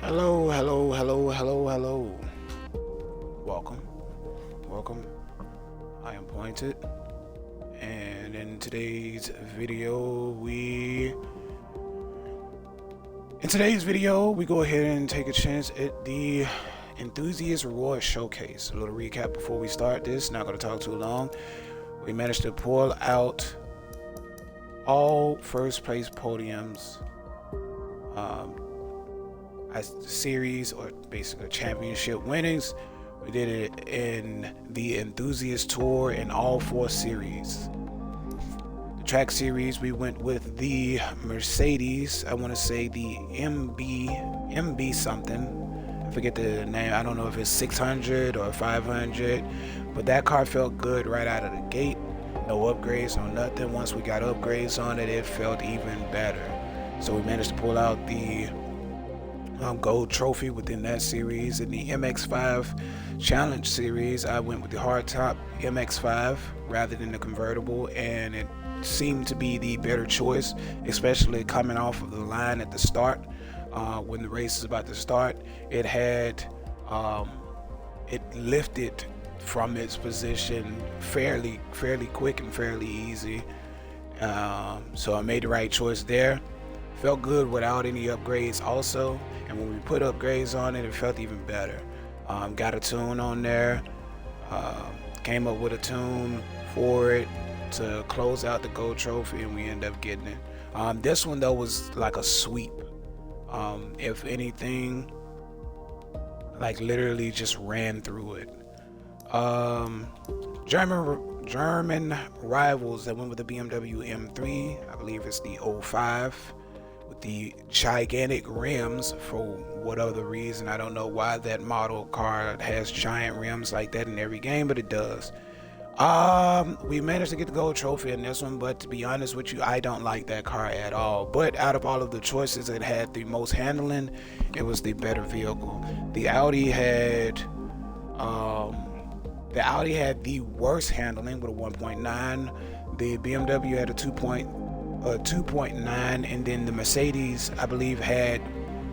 Hello, hello, hello, hello, hello. Welcome, welcome. I am Pointed, and in today's video, we go ahead and take a chance at the Enthusiast Reward Showcase. A little recap before we start this. Not going to talk too long. We managed to pull out all first place podiums. Series, or basically championship winnings. We did it in the Enthusiast Tour in all 4 series. The track series, we went with the Mercedes. I want to say the MB something. I forget the name. I don't know if it's 600 or 500, but that car felt good right out of the gate. No upgrades, no nothing. Once we got upgrades on it, it felt even better. So we managed to pull out the gold trophy within that series. In the MX-5 challenge series, I went with the hardtop MX-5 rather than the convertible, and it seemed to be the better choice, especially coming off of the line at the start. When the race is about to start, it had it lifted from its position fairly quick and fairly easy. So I made the right choice there. Felt good without any upgrades also, and when we put upgrades on it, it felt even better. Got a tune on there, came up with a tune for it to close out the gold trophy, and we ended up getting it. This one though was like a sweep. If anything, like literally just ran through it. German rivals that went with the BMW M3, I believe it's the 05. The gigantic rims for what other reason. I don't know why that model car has giant rims like that in every game, but it does. We managed to get the gold trophy in this one, but to be honest with you, I don't like that car at all. But out of all of the choices that had the most handling, it was the better vehicle. The Audi had the worst handling with a 1.9. The BMW had a 2.9, and then the Mercedes, I believe, had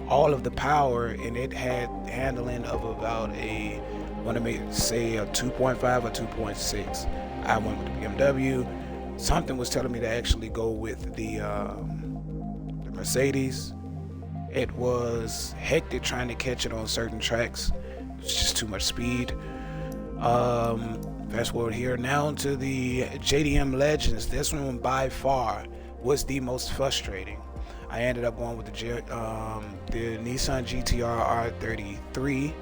all of the power, and it had handling of about a 2.5 or 2.6. I went with the BMW. Something was telling me to actually go with the Mercedes. It was hectic trying to catch it on certain tracks. It's just too much speed. Fast forward here now to the JDM Legends. This one by far was the most frustrating. I ended up going with the Nissan GTR R33,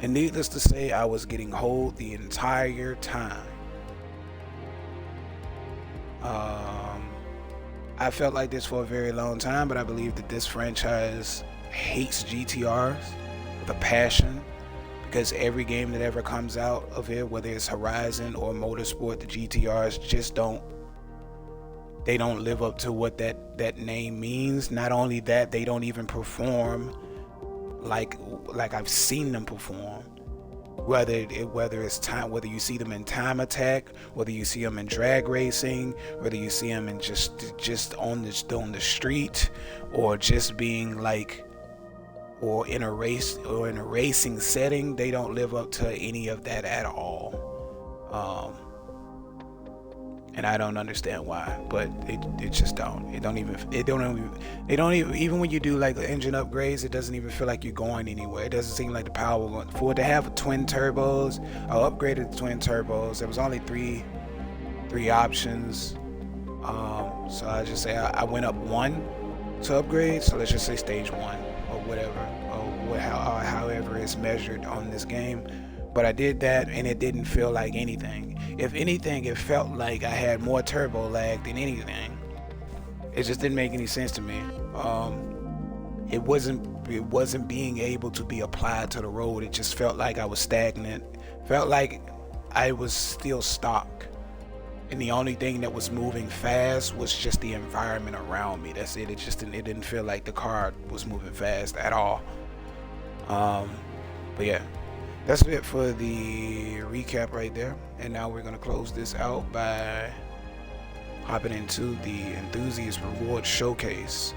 and needless to say, I was getting hold the entire time. I felt like this for a very long time, but I believe that this franchise hates GTRs with a passion, because every game that ever comes out of it, whether it's Horizon or Motorsport, the GTRs just don't live up to what that name means. Not only that, they don't even perform like I've seen them perform. Whether it's time, whether you see them in time attack, whether you see them in drag racing, whether you see them in just on the street, or just being like, or in a race or in a racing setting, they don't live up to any of that at all. And I don't understand why, but it just don't. Even when you do like the engine upgrades, it doesn't even feel like you're going anywhere. It doesn't seem like the power going for it to have twin turbos. I upgraded the twin turbos. There was only three options. So I just say I went up one to upgrade. So let's just say stage 1 or whatever, or however it's measured on this game. But I did that, and it didn't feel like anything. If anything, it felt like I had more turbo lag than anything. It just didn't make any sense to me. It wasn't being able to be applied to the road. It just felt like I was stagnant. Felt like I was still stuck. And the only thing that was moving fast was just the environment around me. That's it. It didn't feel like the car was moving fast at all. But yeah. That's it for the recap right there. And now we're going to close this out by hopping into the Enthusiast Reward Showcase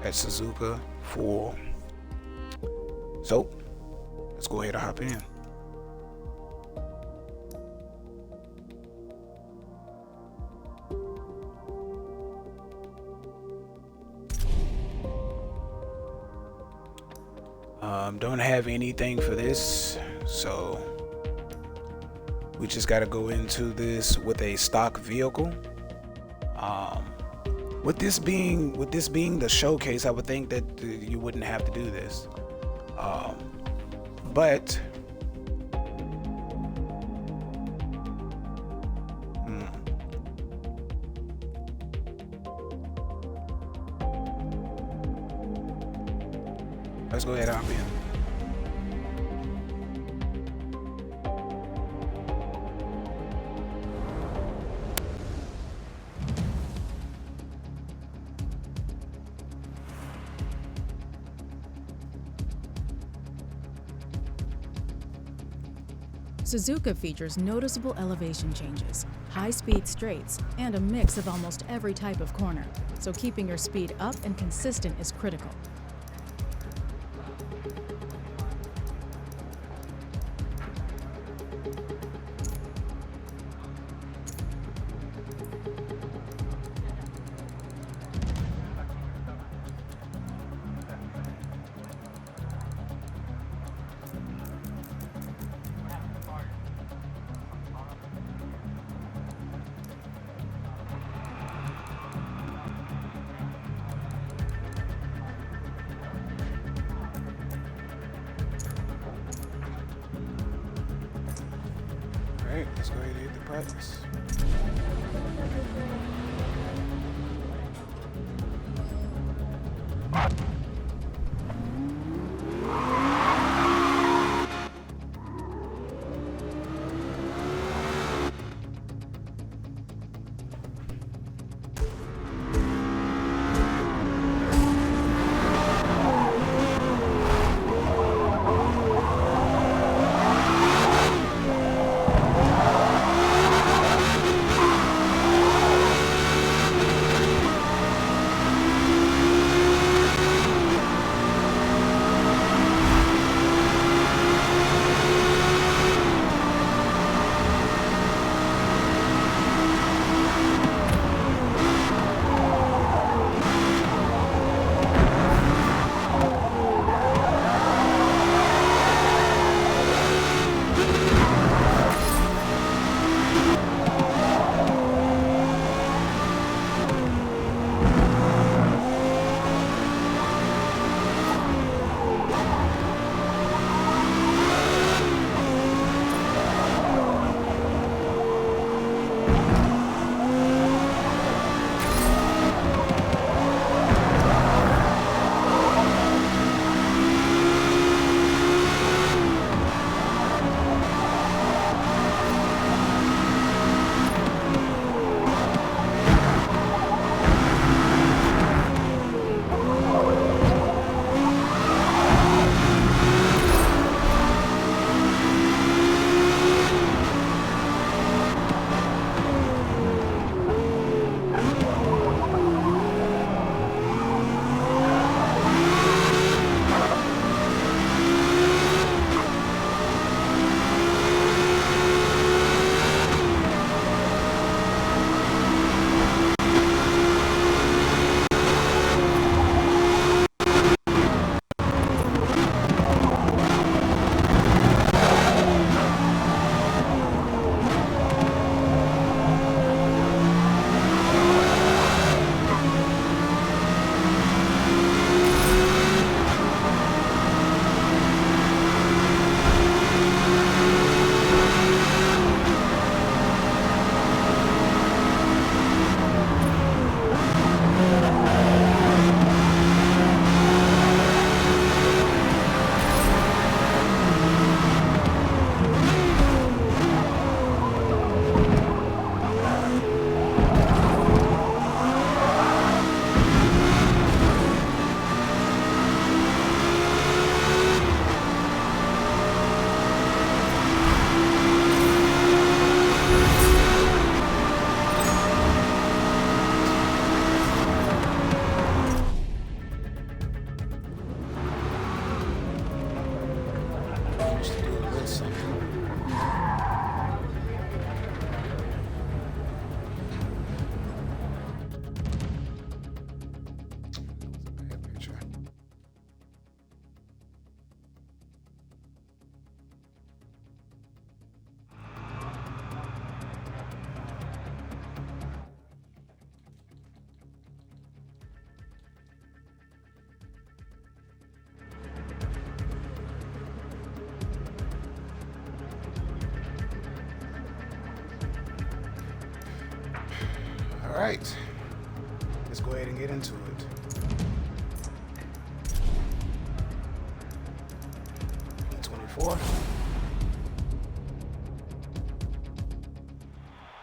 at Suzuka for So let's go ahead and hop in. Don't have anything for this, so we just got to go into this with a stock vehicle. With this being the showcase, I would think that you wouldn't have to do this, but let's go ahead and hop in. Suzuka features noticeable elevation changes, high-speed straights, and a mix of almost every type of corner, so keeping your speed up and consistent is critical. Alright, let's go ahead and hit the practice. All right, let's go ahead and get into it. P24.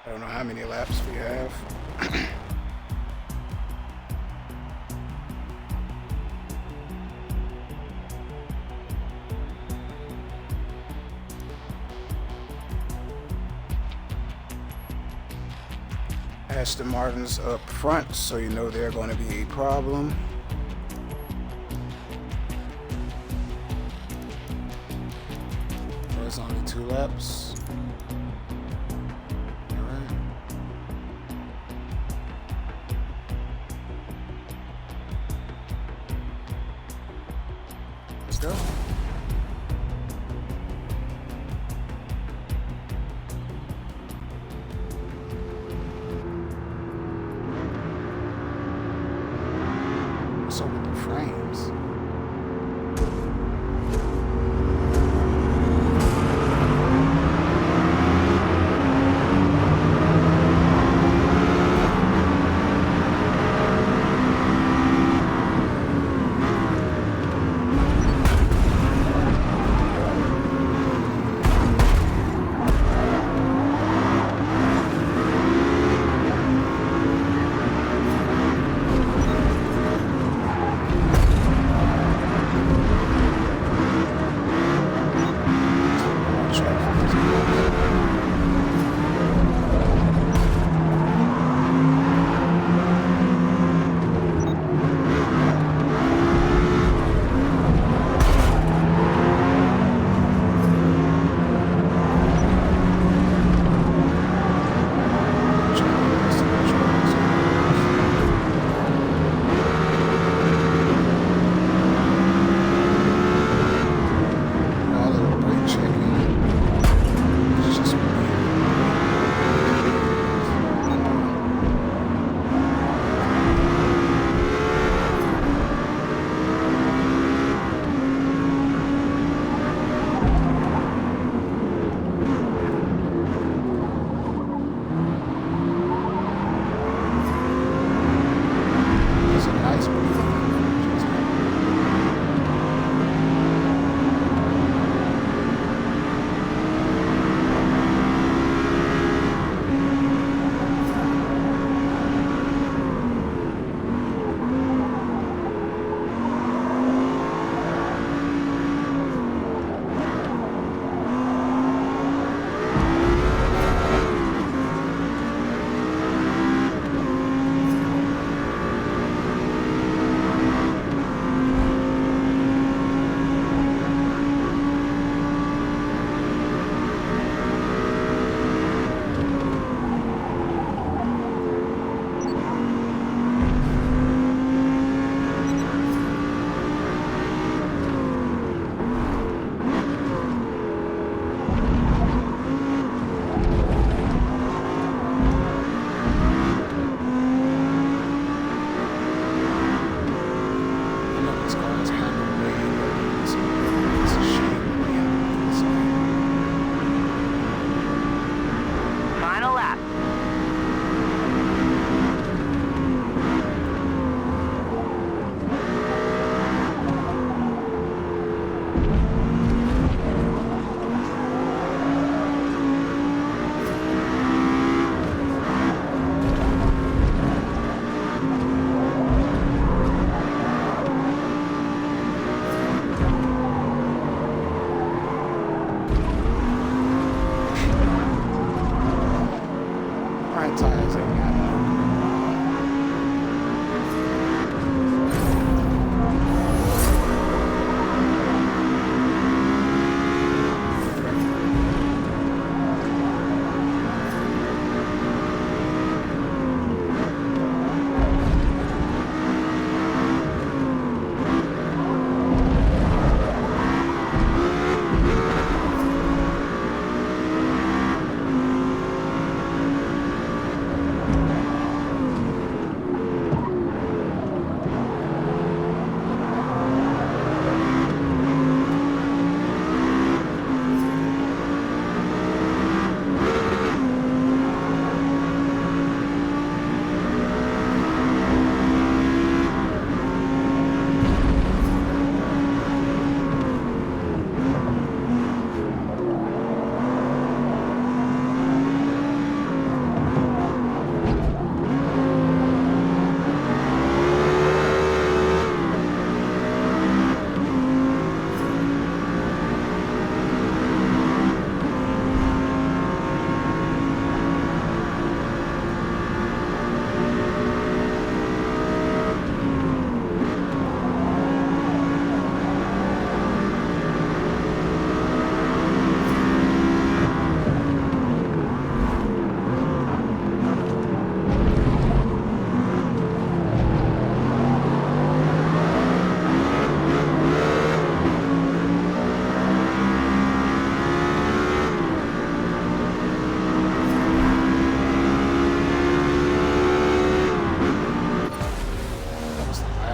I don't know how many laps we have. Aston Martin's up front, so you know they're going to be a problem. There's only 2 laps. All right. Let's go. So with the frames.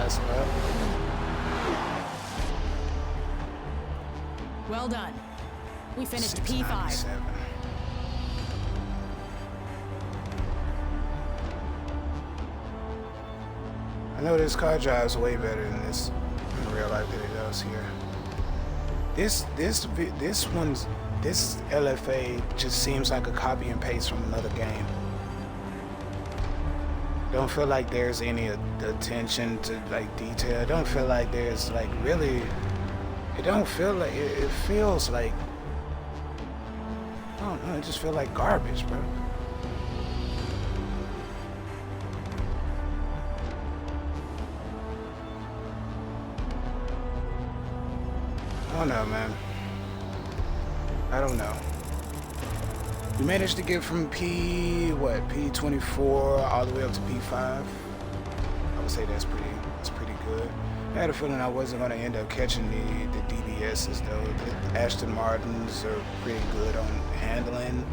Nice lap. Well done. We finished P5. 697. I know this car drives way better than this in real life than it does here. This LFA just seems like a copy and paste from another game. Don't feel like there's any attention to like detail. Don't feel like there's like really. It don't feel like it feels like. I don't know. It just feels like garbage, bro. I don't know, man. I don't know. We managed to get from P24 all the way up to P5. I would say that's pretty good. I had a feeling I wasn't gonna end up catching the DBSs though. The Aston Martins are pretty good on handling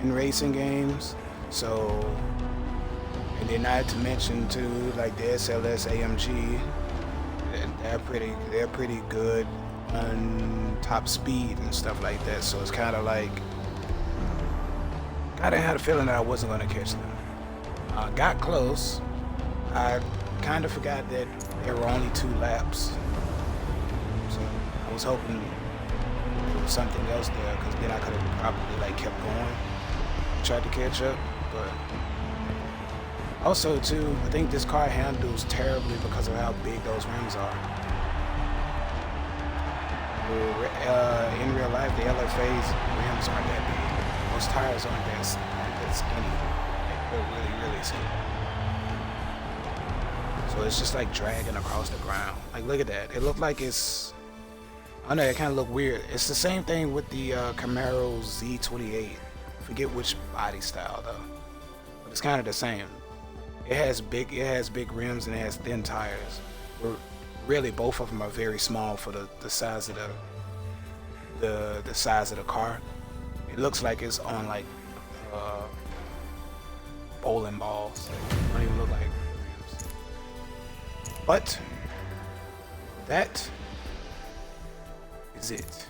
in racing games. So, and then not to mention too, like the SLS AMG, they're pretty good on top speed and stuff like that. So it's kind of like I had a feeling that I wasn't going to catch them. Got close. I kind of forgot that there were only 2 laps. So I was hoping there was something else there, because then I could have probably like kept going, tried to catch up. But also too, I think this car handles terribly because of how big those rims are. In real life, the LFA's rims aren't that big. Those tires aren't that skinny. They're really, really skinny. So it's just like dragging across the ground. Like, look at that. It looked like it's... I know, it kind of look weird. It's the same thing with the Camaro Z28. Forget which body style, though. But it's kind of the same. It has big rims and it has thin tires. Really, both of them are very small for the size of the size of the car. It looks like it's on like bowling balls. Like, they don't even look like rims. But that is it.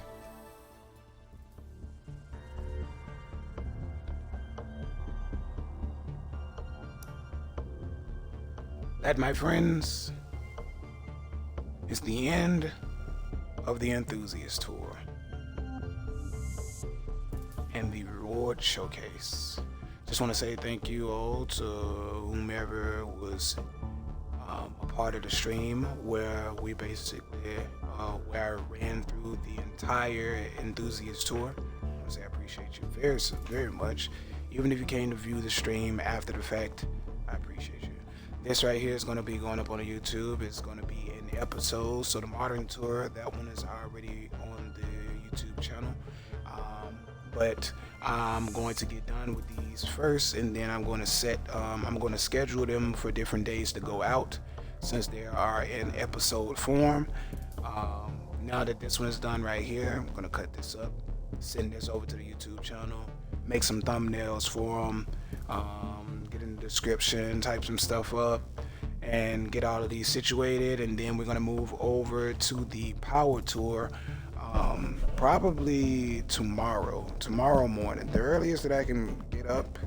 That, my friends, is the end of the Enthusiast Tour and the reward showcase. Just want to say thank you all to whomever was a part of the stream where we basically where I ran through the entire Enthusiast Tour. I want to say I appreciate you very, very much. Even if you came to view the stream after the fact, I appreciate you. This right here is going to be going up on the YouTube. It's going to be in the episodes. So the Modern Tour, that one is already on the YouTube channel. But I'm going to get done with these first, and then I'm going to schedule them for different days to go out, since they are in episode form. Now that this one is done right here, I'm going to cut this up, send this over to the YouTube channel, make some thumbnails for them, get in the description, type some stuff up, and get all of these situated. And then we're going to move over to the Power Tour, probably tomorrow morning. The earliest that I can get up,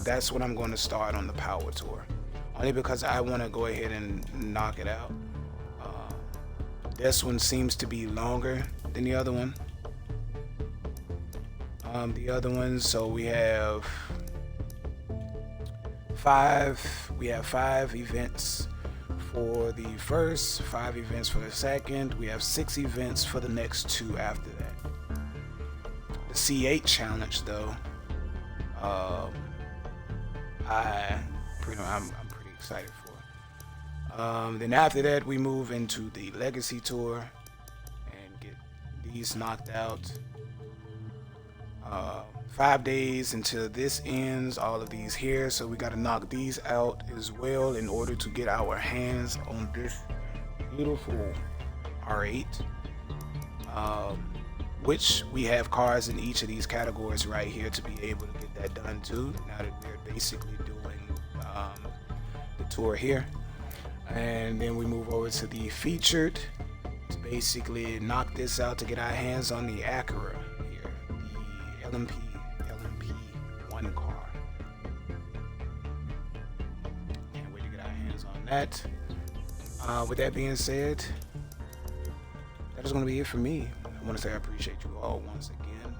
that's when I'm going to start on the Power Tour, only because I want to go ahead and knock it out. This one seems to be longer than the other one. The other ones, so we have 5 events for the first, 5 events for the second. We have 6 events for the next 2 after that. The C8 challenge, though, I'm pretty excited for. Then after that, we move into the Legacy Tour and get these knocked out. 5 days until this ends, all of these here, so we got to knock these out as well in order to get our hands on this beautiful R8, which we have cars in each of these categories right here to be able to get that done too, now that we're basically doing the tour here. And then we move over to the featured to basically knock this out to get our hands on the Acura here, the LMP1 car. Can't wait to get our hands on that. With that being said, that is going to be it for me. I want to say I appreciate you all once again.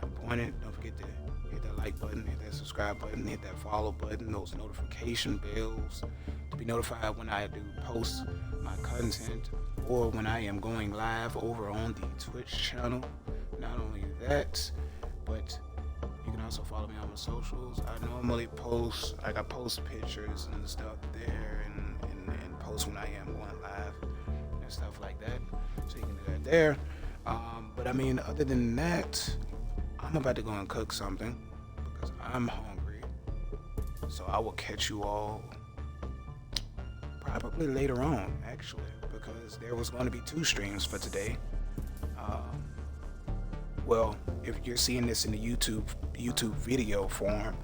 I'm pointed. Don't forget to hit that like button, hit that subscribe button, hit that follow button, those notification bells to be notified when I do post my content or when I am going live over on the Twitch channel. Not only that, but you can also follow me on my socials. I normally post, I post pictures and stuff there and post when I am going live and stuff like that. So you can do that there. But I mean, other than that, I'm about to go and cook something because I'm hungry. So I will catch you all probably later on, actually, because there was going to be 2 streams for today. Well, if you're seeing this in the YouTube video form,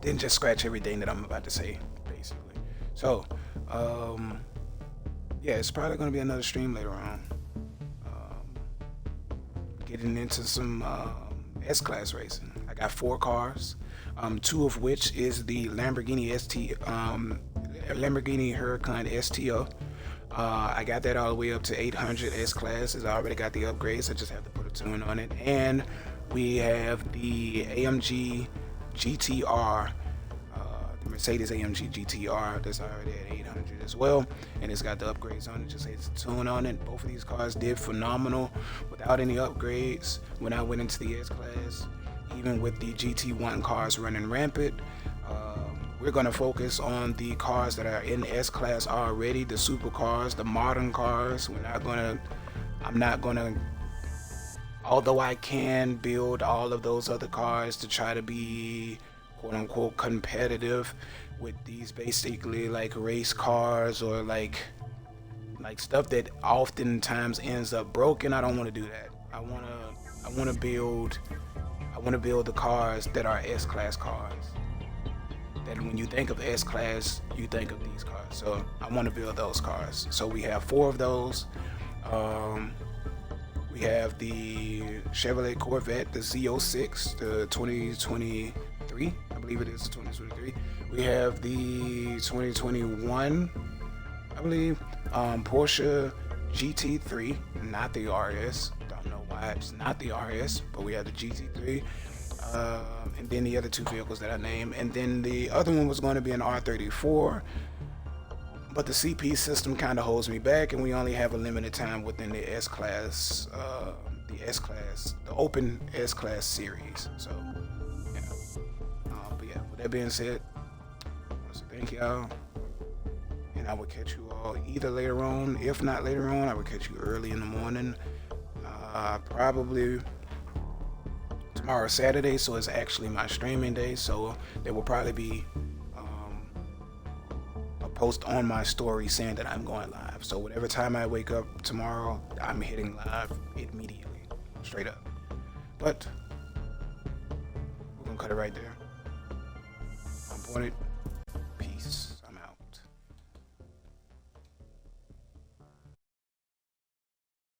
then just scratch everything that I'm about to say, basically. So, yeah, it's probably going to be another stream later on. Getting into some S-Class racing. I got 4 cars, 2 of which is the Lamborghini Huracan STO. I got that all the way up to 800 S-Classes. I already got the upgrades. I just have to put a tune on it. And we have the AMG GTR, the Mercedes AMG GTR that's already at 800 as well, and it's got the upgrades on it. Just has a tune on it. Both of these cars did phenomenal without any upgrades when I went into the S-Class. Even with the GT1 cars running rampant, we're going to focus on the cars that are in S-Class already, the supercars, the modern cars. I'm not going to, although I can build all of those other cars to try to be quote unquote competitive with these basically like race cars or like stuff that oftentimes ends up broken. I don't want to do that. I want to build the cars that are S-Class cars. That when you think of S-Class, you think of these cars. So I want to build those cars. So we have 4 of those. We have the Chevrolet Corvette, the Z06, the 2023, I believe it is 2023. We have the 2021, I believe, Porsche GT3, not the RS. Don't know why it's not the RS, but we have the GT3. And then the other 2 vehicles that I named. And then the other one was going to be an R34. But the CP system kind of holds me back, and we only have a limited time within the S-Class, the open S-Class series. So, yeah. But yeah, with that being said, I want to say thank y'all. And I will catch you all either later on. If not later on, I will catch you early in the morning. Probably tomorrow is Saturday, so it's actually my streaming day. So there will probably be post on my story saying that I'm going live. So whatever time I wake up tomorrow, I'm hitting live immediately, straight up. But we're gonna cut it right there. I'm pointed.